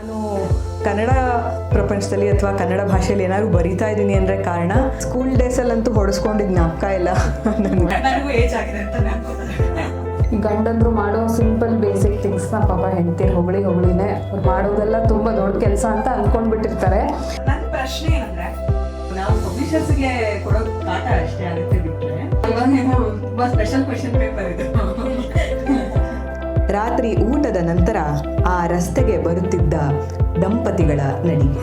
ನಾನು ಕನ್ನಡ ಪ್ರಪಂಚದಲ್ಲಿ ಅಥವಾ ಕನ್ನಡ ಭಾಷೆಯಲ್ಲಿ ಏನಾದ್ರು ಬರಿತಾ ಇದ್ದೀನಿ ಅಂದರೆ ಕಾರಣ ಸ್ಕೂಲ್ ಡೇಸಲ್ಲಂತೂ ಹೊಡೆಸ್ಕೊಂಡಿದ್ದು ಜ್ಞಾಪಕ ಇಲ್ಲ ನನಗೂ ಏಜ್ ಆಗಿದೆ ಅಂತ ಗಂಡಂದ್ರು ಮಾಡೋ ಸಿಂಪಲ್ ಬೇಸಿಕ್ ಥಿಂಗ್ಸ್ನ ಪಾಪ ಹೆಂಡ್ತೀರು ಹೊಗಳಿನೇ ಅವ್ರು ಮಾಡೋದೆಲ್ಲ ತುಂಬ ದೊಡ್ಡ ಕೆಲಸ ಅಂತ ಅಂದ್ಕೊಂಡ್ಬಿಟ್ಟಿರ್ತಾರೆ. ನನ್ನ ಪ್ರಶ್ನೆ ಅಂದರೆ ನಾವು ಪಬ್ಲಿಷರ್ಸ್ಗೆ ಕೊಡೋ ಕಾಟ ಅಷ್ಟೇ ಆಗುತ್ತೆ ಬಿಟ್ಟರೆ ಇವಾಗ ನೀವು ತುಂಬ ಸ್ಪೆಷಲ್ ಕ್ವೆಶನ್ ಪೇಪರ್ ಇದೆ. ರಾತ್ರಿ ಊಟದ ನಂತರ ಆ ರಸ್ತೆಗೆ ಬರುತ್ತಿದ್ದ ದಂಪತಿಗಳ ನಡಿಗೆ.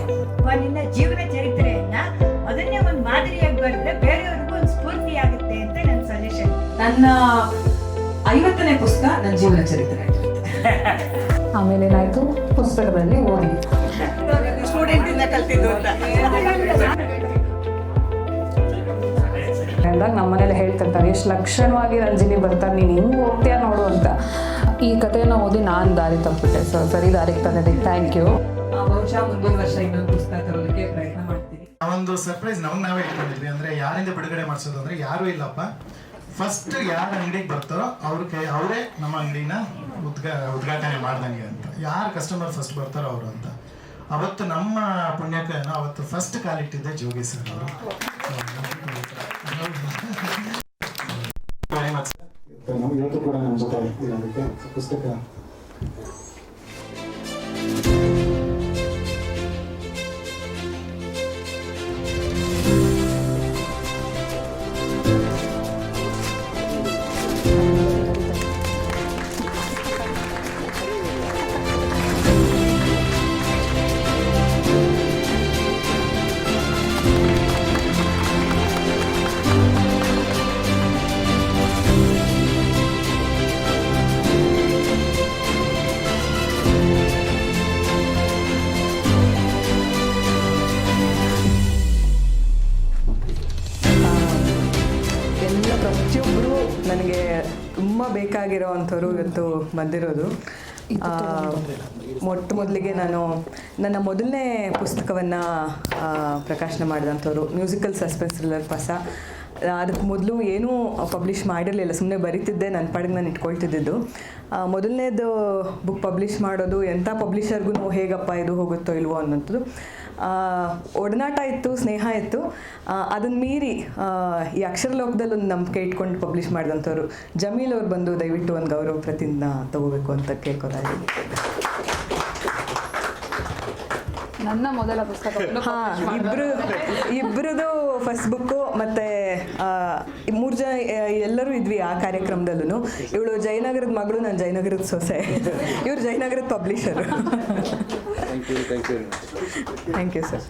ನಿನ್ನ ಜೀವನ ಚರಿತ್ರೆಯನ್ನ ಅದನ್ನೇ ಒಂದು ಮಾದರಿಯಾಗಿ ಬರೆದ್ರೆ ಬೇರೆಯವ್ರಿಗೂ ಒಂದು ಸ್ಫೂರ್ತಿ ಆಗುತ್ತೆ ಅಂತ ನನ್ನ ಸಜೆಷನ್. ನನ್ನ 50ನೇ ಪುಸ್ತಕ ನನ್ನ ಜೀವನ ಚರಿತ್ರೆ. ಆಮೇಲೆ ಏನಾಯಿತು, ಪುಸ್ತಕದಲ್ಲಿ ಓದಿ ಸ್ಟೂಡೆಂಟ್ ಇಂದ ಕಲ್ತಿದ್ದು ಅಂತ ಅಂದಾಗ ನಮ್ಮ ಮನೇಲಿ ಹೇಳ್ತಿರ್ತಾರೆ, ಎಷ್ಟು ಲಕ್ಷಣವಾಗಿ ರಂಜಿನಿ ಬರ್ತಾರೆ, ನೀನು ಹಿಂಗೆ ಹೋಗ್ತೀಯ ನೋಡು ಅಂತ. ಈ ಕಥೆಯನ್ನು ಓದಿ ನಾನು ದಾರಿ ತಪ್ಪಿಟ್ಟೆ. ಸೊ ಸರಿ ದಾರಿಗೆ ತಂದಿದ್ದಕ್ಕೆ ಥ್ಯಾಂಕ್ ಯು. ಬಹುಶಃ ಮುಂದಿನ ವರ್ಷ ಇನ್ನೊಂದು ಪುಸ್ತಕ ತರೋದಕ್ಕೆ ಪ್ರಯತ್ನ ಮಾಡ್ತೀನಿ. ಒಂದು ಸರ್ಪ್ರೈಸ್ ನಮ್ಗೆ ನಾವೇ ಇಟ್ಕೊಂಡಿದ್ವಿ. ಅಂದರೆ ಯಾರಿಂದ ಬಿಡುಗಡೆ ಮಾಡಿಸೋದು ಅಂದರೆ ಯಾರೂ ಇಲ್ಲಪ್ಪ. ಫಸ್ಟ್ ಯಾರ ಅಂಗಡಿಗೆ ಬರ್ತಾರೋ ಅವರೇ ನಮ್ಮ ಅಂಗಡಿನ ಉದ್ಘಾಟನೆ ಮಾಡ್ದಂಗೆ ಅಂತ. ಯಾರು ಕಸ್ಟಮರ್ ಫಸ್ಟ್ ಬರ್ತಾರೋ ಅವರು ಅಂತ. ಅವತ್ತು ನಮ್ಮ ಪುಣ್ಯಕ್ಕೆ ಅವತ್ತು ಫಸ್ಟ್ ಕಾಲಿಟ್ಟಿದ್ದೆ ಜೋಗಿ ಸರ್ ಅವರು. ನಮ್ಗೆ ಇವತ್ತು ಕೂಡ ನಮ್ಮ ಜೊತೆ ಇರೋದಕ್ಕೆ ಪುಸ್ತಕ ಪ್ರತಿಯೊಬ್ಬರು ನನಗೆ ತುಂಬ ಬೇಕಾಗಿರೋ ಅಂಥವ್ರು ಇವತ್ತು ಬಂದಿರೋದು. ಮೊದಲಿಗೆ ನಾನು ನನ್ನ ಮೊದಲನೇ ಪುಸ್ತಕವನ್ನು ಪ್ರಕಾಶನ ಮಾಡಿದಂಥವ್ರು ಮ್ಯೂಸಿಕಲ್ ಸಸ್ಪೆನ್ಸ್ ಥ್ರಿಲ್ಲರ್ ಪಸ. ಅದಕ್ಕೆ ಮೊದಲು ಏನೂ ಪಬ್ಲಿಷ್ ಮಾಡಿರಲಿಲ್ಲ, ಸುಮ್ಮನೆ ಬರೀತಿದ್ದೆ, ನನ್ನ ಪಾಡಿಗೆ ನಾನು ಇಟ್ಕೊಳ್ತಿದ್ದು. ಮೊದಲನೇದು ಬುಕ್ ಪಬ್ಲಿಷ್ ಮಾಡೋದು ಎಂಥ ಪಬ್ಲಿಷರ್ಗೂ ಹೇಗಪ್ಪ ಇದು ಹೋಗುತ್ತೋ ಇಲ್ವೋ ಅನ್ನೋಂಥದ್ದು ಒಡನಾಟ ಇತ್ತು, ಸ್ನೇಹ ಇತ್ತು. ಅದನ್ನು ಮೀರಿ ಈ ಅಕ್ಷರಲೋಕದಲ್ಲಿ ಒಂದು ನಂಬಿಕೆ ಇಟ್ಕೊಂಡು ಪಬ್ಲಿಷ್ ಮಾಡಿದಂಥವ್ರು ಜಮೀಲ್ ಅವ್ರು ಬಂದು ದಯವಿಟ್ಟು ಒಂದು ಗೌರವ ಪ್ರತಿಜ್ಞೆ ತಗೋಬೇಕು ಅಂತ ಕೇಳ್ಕೊತಾಯಿದ್ದೀನಿ. ನನ್ನ ಮೊದಲ ಪುಸ್ತಕ ಇಬ್ಬರದು ಫಸ್ಟ್ ಬುಕ್ಕು. ಮತ್ತು 3 ಜನ ಎಲ್ಲರೂ ಇದ್ವಿ ಆ ಕಾರ್ಯಕ್ರಮದಲ್ಲೂ. ಇವಳು ಜಯನಗರದ ಮಗಳು, ನಾನು ಜಯನಗರದ ಸೊಸೆ, ಇವರು ಜಯನಗರದ ಪಬ್ಲಿಷರು. Thank you sir.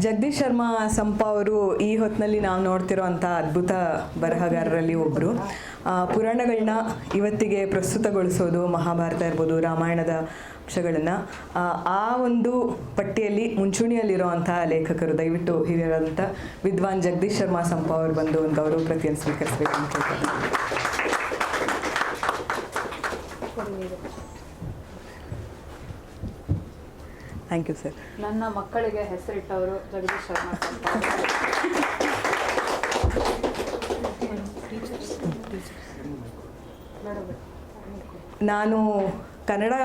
Jagadish Sharma Sampa ಅವರು ಈ ಹೊತ್ತಿನಲ್ಲಿ ನಾವು ನೋಡ್ತಿರೋ ಅಂಥ ಅದ್ಭುತ ಬರಹಗಾರರಲ್ಲಿ ಒಬ್ಬರು. ಪುರಾಣಗಳನ್ನ ಇವತ್ತಿಗೆ ಪ್ರಸ್ತುತಗೊಳಿಸೋದು, ಮಹಾಭಾರತ ಇರ್ಬೋದು, ರಾಮಾಯಣದ ಅಂಶಗಳನ್ನು ಆ ಒಂದು ಪಟ್ಟಿಯಲ್ಲಿ ಮುಂಚೂಣಿಯಲ್ಲಿರೋ ಅಂಥ ಲೇಖಕರು. ದಯವಿಟ್ಟು ಹಿರಿಯರಾದಂಥ ವಿದ್ವಾನ್ ಜಗದೀಶ್ ಶರ್ಮಾ ಸಂಪ ಅವರು ಬಂದು ಒಂದು ಗೌರವ ಪ್ರತಿಯನ್ನು ಸ್ವೀಕರಿಸಬೇಕು ಅಂತ ಹೇಳ್ತಾರೆ. Thank you sir. ನನ್ನ ಮಕ್ಕಳಿಗೆ ಹೆಸರಿಟ್ಟವರು ಜಗದೀಶ್ ಶರ್ಮಾ ಸಂಪ. ನಾನು ಕನ್ನಡ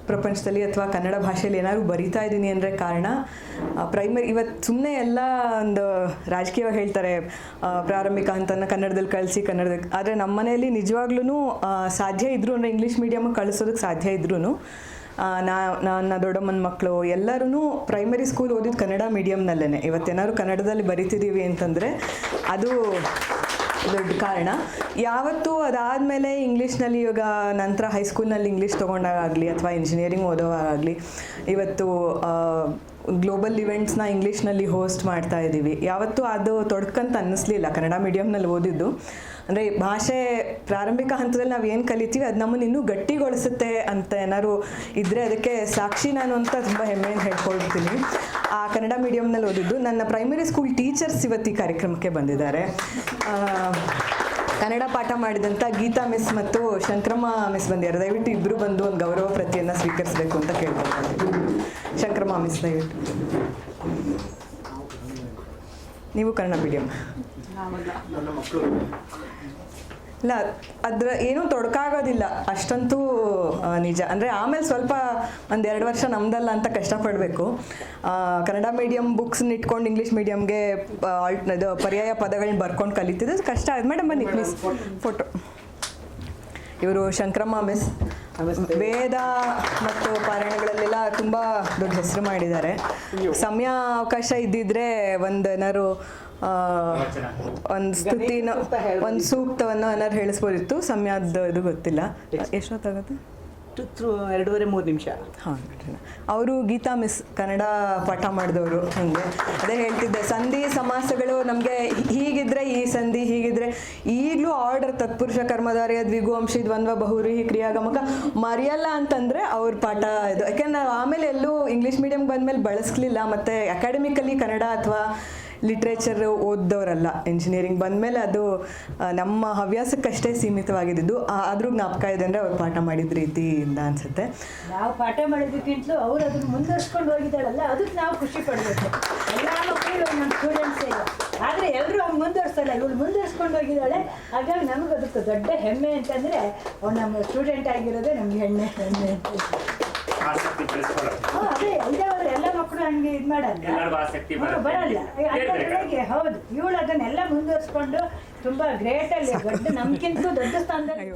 ಪ್ರಪಂಚದಲ್ಲಿ ಅಥವಾ ಕನ್ನಡ ಭಾಷೆಯಲ್ಲಿ ಏನಾದ್ರು ಬರಿತಾ ಇದ್ದೀನಿ ಅಂದರೆ ಕಾರಣ ಪ್ರೈಮರಿ. ಇವತ್ತು ಸುಮ್ಮನೆ ಎಲ್ಲ ಒಂದು ರಾಜಕೀಯವಾಗಿ ಹೇಳ್ತಾರೆ, ಪ್ರಾರಂಭಿಕ ಹಂತನ ಕನ್ನಡದಲ್ಲಿ ಕಳಿಸಿ ಕನ್ನಡದಲ್ಲಿ. ಆದರೆ ನಮ್ಮ ಮನೆಯಲ್ಲಿ ನಿಜವಾಗ್ಲೂ ಸಾಧ್ಯ ಇದ್ರೂ ಅಂದರೆ ಇಂಗ್ಲೀಷ್ ಮೀಡಿಯಮ್ಗೆ ಕಳಿಸೋದಕ್ಕೆ ಸಾಧ್ಯ ಇದ್ರೂ ನನ್ನ ದೊಡ್ಡಮ್ಮನ ಮಕ್ಕಳು ಎಲ್ಲರೂ ಪ್ರೈಮರಿ ಸ್ಕೂಲ್ ಓದಿದ್ದು ಕನ್ನಡ ಮೀಡಿಯಮ್ನಲ್ಲೇ. ಇವತ್ತೇನಾದ್ರು ಕನ್ನಡದಲ್ಲಿ ಬರಿತಿದ್ದೀವಿ ಅಂತಂದರೆ ಅದು ದೊಡ್ಡ ಕಾರಣ. ಯಾವತ್ತೂ ಅದಾದಮೇಲೆ ಇಂಗ್ಲೀಷ್ನಲ್ಲಿ, ಇವಾಗ ನಂತರ ಹೈಸ್ಕೂಲ್ನಲ್ಲಿ ಇಂಗ್ಲೀಷ್ ತೊಗೊಂಡಾಗಲಿ ಅಥವಾ ಇಂಜಿನಿಯರಿಂಗ್ ಓದೋವಾಗಲಿ ಇವತ್ತು ಗ್ಲೋಬಲ್ ಇವೆಂಟ್ಸ್ನ ಇಂಗ್ಲೀಷ್ನಲ್ಲಿ ಹೋಸ್ಟ್ ಮಾಡ್ತಾ ಇದ್ದೀವಿ. ಯಾವತ್ತೂ ಅದು ತೊಡಕಂತ ಅನ್ನಿಸ್ಲಿಲ್ಲ ಕನ್ನಡ ಮೀಡಿಯಮ್ನಲ್ಲಿ ಓದಿದ್ದು. ಅಂದರೆ ಭಾಷೆ ಪ್ರಾರಂಭಿಕ ಹಂತದಲ್ಲಿ ನಾವು ಏನು ಕಲಿತೀವಿ ಅದು ನಮ್ಮನ್ನು ಇನ್ನೂ ಗಟ್ಟಿಗೊಳಿಸುತ್ತೆ ಅಂತ ಏನಾದ್ರು ಇದ್ದರೆ ಅದಕ್ಕೆ ಸಾಕ್ಷಿ ನಾನು ಅಂತ ತುಂಬ ಹೆಮ್ಮೆಯಿಂದ ಹೇಳ್ಕೊಳ್ತೀನಿ. ಆ ಕನ್ನಡ ಮೀಡಿಯಮ್ನಲ್ಲಿ ಓದಿದ್ದು. ನನ್ನ ಪ್ರೈಮರಿ ಸ್ಕೂಲ್ ಟೀಚರ್ಸ್ ಇವತ್ತು ಈ ಕಾರ್ಯಕ್ರಮಕ್ಕೆ ಬಂದಿದ್ದಾರೆ. ಕನ್ನಡ ಪಾಠ ಮಾಡಿದಂಥ ಗೀತಾ ಮಿಸ್ ಮತ್ತು ಶಂಕ್ರಮ್ಮ ಮಿಸ್ ಬಂದಿದ್ದಾರೆ. ದಯವಿಟ್ಟು ಇಬ್ಬರು ಬಂದು ಒಂದು ಗೌರವ ಪ್ರತಿಯನ್ನು ಸ್ವೀಕರಿಸಬೇಕು ಅಂತ ಕೇಳ್ಕೊಳ್ತೀನಿ. ಶಂಕ್ರಮ್ಮ ಮಿಸ್ ದಯವಿಟ್ಟು. ನೀವು ಕನ್ನಡ ಮೀಡಿಯಮ್? ಇಲ್ಲ, ಅದರ ಏನೂ ತೊಡಕಾಗೋದಿಲ್ಲ ಅಷ್ಟಂತೂ. ನಿಜ. ಅಂದರೆ ಆಮೇಲೆ ಸ್ವಲ್ಪ ಒಂದೆರಡು ವರ್ಷ ನಮ್ದಲ್ಲ ಅಂತ ಕಷ್ಟಪಡಬೇಕು. ಕನ್ನಡ ಮೀಡಿಯಂ ಬುಕ್ಸ್ನ ಇಟ್ಕೊಂಡು ಇಂಗ್ಲೀಷ್ ಮೀಡಿಯಮ್ಗೆ ಇದು ಪರ್ಯಾಯ ಪದಗಳನ್ನ ಬರ್ಕೊಂಡು ಕಲಿತಿದ್ದು ಕಷ್ಟ ಆಯ್ತು. ಮೇಡಮ್ ಬನ್ನಿ ಪ್ಲೀಸ್ ಫೋಟೋ. ಇವರು ಶಂಕರಮ್ಮ ಮಿಸ್. ವೇದ ಮತ್ತು ಪಾರಾಯಣಗಳಲ್ಲೆಲ್ಲ ತುಂಬ ದೊಡ್ಡ ಹೆಸರು ಮಾಡಿದ್ದಾರೆ. ಸಮಯ ಅವಕಾಶ ಇದ್ದಿದ್ರೆ ಏನಾದ್ರು ಒಂದು ಸ್ತುತಿನ ಒಂದು ಸೂಕ್ತವನ್ನು ಏನಾದ್ರು ಹೇಳಿಸ್ಬೋದಿತ್ತು. ಸಮಯದ ಇದು ಗೊತ್ತಿಲ್ಲ. ಎಷ್ಟೊತ್ತಾಗುತ್ತೆ? 2.5-3 ನಿಮಿಷ. ಹಾಂ, ಅವರು ಗೀತಾ ಮಿಸ್ ಕನ್ನಡ ಪಾಠ ಮಾಡಿದವರು. ಹಂಗೆ ಅದೇ ಹೇಳ್ತಿದ್ದೆ, ಸಂಧಿ ಸಮಾಸಗಳು ನಮಗೆ ಹೀಗಿದ್ರೆ ಈ ಸಂಧಿ ಹೀಗಿದ್ರೆ ಈಗಲೂ ಆರ್ಡರ್ ತತ್ಪುರುಷ ಕರ್ಮಧಾರಯ ದ್ವಿಗು ಅಂಶಿ ದ್ವಂದ್ವ ಬಹುವ್ರೀಹಿ ಕ್ರಿಯಾಗಮಕ ಮರೆಯಲ್ಲ ಅಂತಂದರೆ ಅವ್ರ ಪಾಠ ಇದು. ಯಾಕೆಂದ್ರೆ ನಾವು ಆಮೇಲೆ ಎಲ್ಲೂ ಇಂಗ್ಲೀಷ್ ಮೀಡಿಯಮ್ ಬಂದಮೇಲೆ ಬಳಸ್ಲಿಲ್ಲ. ಮತ್ತು ಅಕಾಡೆಮಿಕಲಿ ಕನ್ನಡ ಅಥವಾ ಲಿಟ್ರೇಚರ್ ಓದ್ದವರಲ್ಲ. ಇಂಜಿನಿಯರಿಂಗ್ ಬಂದಮೇಲೆ ಅದು ನಮ್ಮ ಹವ್ಯಾಸಕ್ಕಷ್ಟೇ ಸೀಮಿತವಾಗಿದ್ದು. ಆದರೂ ಜ್ಞಾಪಕ ಇದೆ ಅಂದರೆ ಅವ್ರು ಪಾಠ ಮಾಡಿದ ರೀತಿಯಿಂದ ಅನಿಸುತ್ತೆ. ನಾವು ಪಾಠ ಮಾಡೋದಕ್ಕಿಂತಲೂ ಅವ್ರು ಅದನ್ನು ಮುಂದುವರ್ಸ್ಕೊಂಡು ಹೋಗಿದ್ದಾಳಲ್ಲ, ಅದಕ್ಕೆ ನಾವು ಖುಷಿ ಪಡಬೇಕು. ಎಲ್ಲ ಮಕ್ಕಳು ನಮ್ಮ ಸ್ಟೂಡೆಂಟ್ಸೇ ಇಲ್ಲ, ಆದರೆ ಎಲ್ಲರೂ ಅವ್ನು ಮುಂದುವರ್ಸಲ್ಲ, ಇವಳು ಮುಂದುವರ್ಸ್ಕೊಂಡು ಹೋಗಿದ್ದಾಳೆ. ಹಾಗಾಗಿ ನಮಗೆ ಅದಕ್ಕೆ ದೊಡ್ಡ ಹೆಮ್ಮೆ ಅಂತಂದರೆ ಅವ್ನು ನಮ್ಮ ಸ್ಟೂಡೆಂಟ್ ಆಗಿರೋದೇ ನಮ್ಗೆ ಹೆಮ್ಮೆ ಅಂತ. ಅದೇ ಇದಾದ್ರೆ ಎಲ್ಲ ಮಕ್ಕಳು ಹಂಗೆ ಇದು ಮಾಡಲ್ಲ, ಬರಲ್ಲ. ಹೌದು, ಇವಳು ಅದನ್ನೆಲ್ಲ ಮುಂದುವರ್ಸ್ಕೊಂಡು ತುಂಬಾ ಗ್ರೇಟ್ ಅಲ್ಲಿ ದೊಡ್ಡ ನಮ್ಗಿಂತೂ ದೊಡ್ಡ ಸ್ಥಾನದಲ್ಲಿ